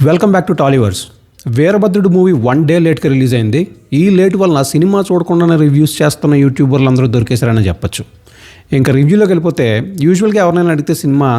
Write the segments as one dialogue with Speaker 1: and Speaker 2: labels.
Speaker 1: Welcome back to Tollyverse. Veerabhadrudu movie 1 day లేట్గా release అయింది. ఈ లేట్ వలన సినిమా చూడకుండానే రివ్యూస్ చేస్తున్న యూట్యూబర్లు అందరూ దొరికేశారని చెప్పొచ్చు. ఇంకా రివ్యూలోకి వెళ్ళిపోతే యూజువల్గా ఎవరైనా అడిగితే సినిమా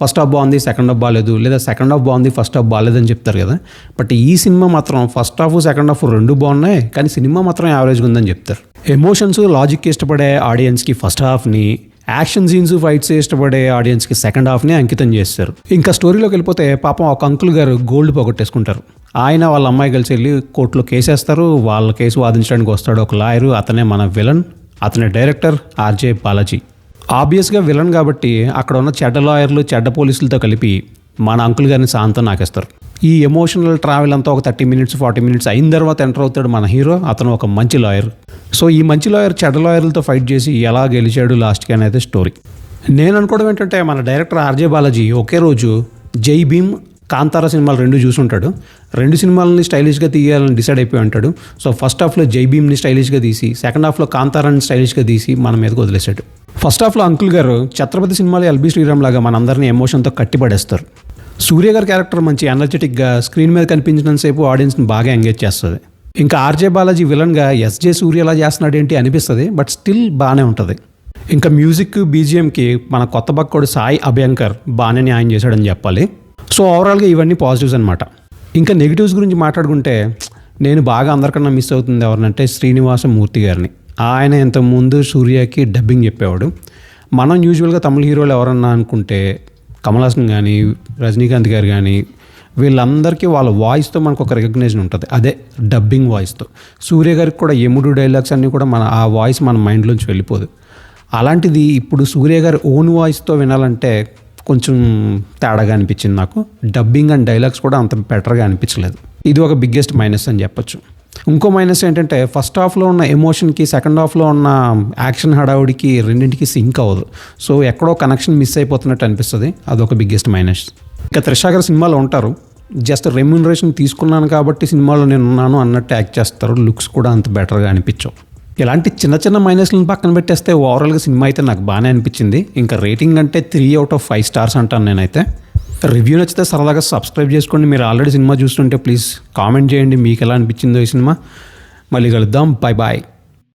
Speaker 1: ఫస్ట్ హాఫ్ బాగుంది, సెకండ్ హాఫ్ బాగాలేదు, లేదా సెకండ్ హాఫ్ బాగుంది, ఫస్ట్ హాఫ్ బాగాలేదని చెప్తారు కదా. బట్ ఈ సినిమా మాత్రం ఫస్ట్ హాఫ్ సెకండ్ హాఫ్ రెండు బాగున్నాయి, కానీ సినిమా మాత్రం యావరేజ్గా ఉందని చెప్తారు. ఎమోషన్స్ లాజిక్ ఇష్టపడే ఆడియన్స్కి ఫస్ట్ హాఫ్ని, యాక్షన్ సీన్స్ ఫైట్స్ ఇష్టపడే ఆడియన్స్కి సెకండ్ హాఫ్ని అంకితం చేస్తారు. ఇంకా స్టోరీలోకి వెళ్ళిపోతే పాపం ఒక అంకుల్ గారు గోల్డ్ పోగొట్టేసుకుంటారు. ఆయన వాళ్ళ అమ్మాయి కలిసి వెళ్ళి కోర్టులో కేసేస్తారు. వాళ్ళ కేసు వాదించడానికి వస్తాడు ఒక లాయరు. అతనే మన విలన్, అతనే డైరెక్టర్ ఆర్జే బాలాజీ. ఆబ్వియస్గా విలన్ కాబట్టి అక్కడ ఉన్న చెడ్డ లాయర్లు, చెడ్డ పోలీసులతో కలిపి మన అంకుల్ గారిని శాంతం నాకేస్తారు. ఈ ఎమోషనల్ ట్రావెల్ అంతా ఒక 30 minutes 40 minutes అయిన తర్వాత ఎంటర్ అవుతాడు మన హీరో. అతను ఒక మంచి లాయర్. సో ఈ మంచి లాయర్ చెడ్డ లాయర్లతో ఫైట్ చేసి ఎలా గెలిచాడు లాస్ట్కి అనేది స్టోరీ. నేను అనుకోవడం ఏంటంటే మన డైరెక్టర్ ఆర్జే బాలాజీ ఒకే రోజు జై భీమ్, కాంతారా సినిమాలు 2 చూసుంటాడు. 2 సినిమాలని స్టైలిష్గా తీయాలని డిసైడ్ అయిపోయి ఉంటాడు. సో ఫస్ట్ హాఫ్లో జై భీమ్ని స్టైలిష్గా తీసి, సెకండ్ హాఫ్లో కాంతారాని స్టైలిష్గా తీసి మన మీదకి వదిలేశాడు. ఫస్ట్ హాఫ్లో అంకుల్ గారు ఛత్రపతి సినిమాలో ఎల్బీ శ్రీరామ్ లాగా మనందరినీ ఎమోషన్తో కట్టిపడేస్తారు. సూర్య గారి క్యారెక్టర్ మంచి ఎనర్జెటిక్గా స్క్రీన్ మీద కనిపించినంతసేపు ఆడియన్స్ని బాగా ఎంగేజ్ చేస్తుంది. ఇంకా ఆర్జే బాలాజీ విలన్గా ఎస్జే సూర్య ఎలా చేస్తున్నాడు ఏంటి అనిపిస్తుంది, బట్ స్టిల్ బాగానే ఉంటుంది. ఇంకా మ్యూజిక్ బీజిఎంకి మన కొత్త బక్కోడు సాయి అభ్యంకర్ బాగానే న్యాయం చేశాడని చెప్పాలి. సో ఓవరాల్గా ఇవన్నీ పాజిటివ్స్ అనమాట. ఇంకా నెగిటివ్స్ గురించి మాట్లాడుకుంటే నేను బాగా అందరికన్నా మిస్ అవుతుంది ఎవరినంటే శ్రీనివాస మూర్తి గారిని. ఆయన ఇంతకుముందు సూర్యకి డబ్బింగ్ చెప్పేవాడు. మనం యూజువల్గా తమిళ హీరోలు ఎవరన్నా అనుకుంటే కమల్ హాసన్ కానీ, రజనీకాంత్ గారు కానీ, వీళ్ళందరికీ వాళ్ళ వాయిస్తో మనకు ఒక రికగ్నేషన్ ఉంటుంది, అదే డబ్బింగ్ వాయిస్తో. సూర్య గారికి కూడా ఎముడు డైలాగ్స్ అన్నీ కూడా ఆ వాయిస్ మన మైండ్లోంచి వెళ్ళిపోదు. అలాంటిది ఇప్పుడు సూర్య గారి ఓన్ వాయిస్తో వినాలంటే కొంచెం తేడాగా అనిపించింది నాకు. డబ్బింగ్ అండ్ డైలాగ్స్ కూడా అంత బెటర్గా అనిపించలేదు. ఇది ఒక బిగ్గెస్ట్ మైనస్ అని చెప్పొచ్చు. ఇంకో మైనస్ ఏంటంటే ఫస్ట్ హాఫ్లో ఉన్న ఎమోషన్కి, సెకండ్ హాఫ్లో ఉన్న యాక్షన్ హడావుడికి రెండింటికి సింక్ అవ్వదు. సో ఎక్కడో కనెక్షన్ మిస్ అయిపోతున్నట్టు అనిపిస్తుంది. అదొక బిగ్గెస్ట్ మైనస్. ఇంకా త్రిషా గారు సినిమాలో ఉంటారు, జస్ట్ రెమ్యూనరేషన్ తీసుకున్నాను కాబట్టి సినిమాలో నేను ఉన్నాను అన్నట్టు యాక్ట్ చేస్తారు. లుక్స్ కూడా అంత బెటర్గా అనిపించవు. ఇలాంటి చిన్న చిన్న మైనస్లను పక్కన పెట్టేస్తే ఓవరాల్గా సినిమా అయితే నాకు బాగానే అనిపించింది. ఇంకా రేటింగ్ అంటే 3 out of 5 stars అంటాను నేనైతే. రివ్యూ నచ్చితే సరదాగా సబ్స్క్రైబ్ చేసుకోండి. మీరు ఆల్రెడీ సినిమా చూస్తుంటే ప్లీజ్ కామెంట్ చేయండి మీకు ఎలా అనిపించిందో ఈ సినిమా. మళ్ళీ కలుద్దాం. Bye bye.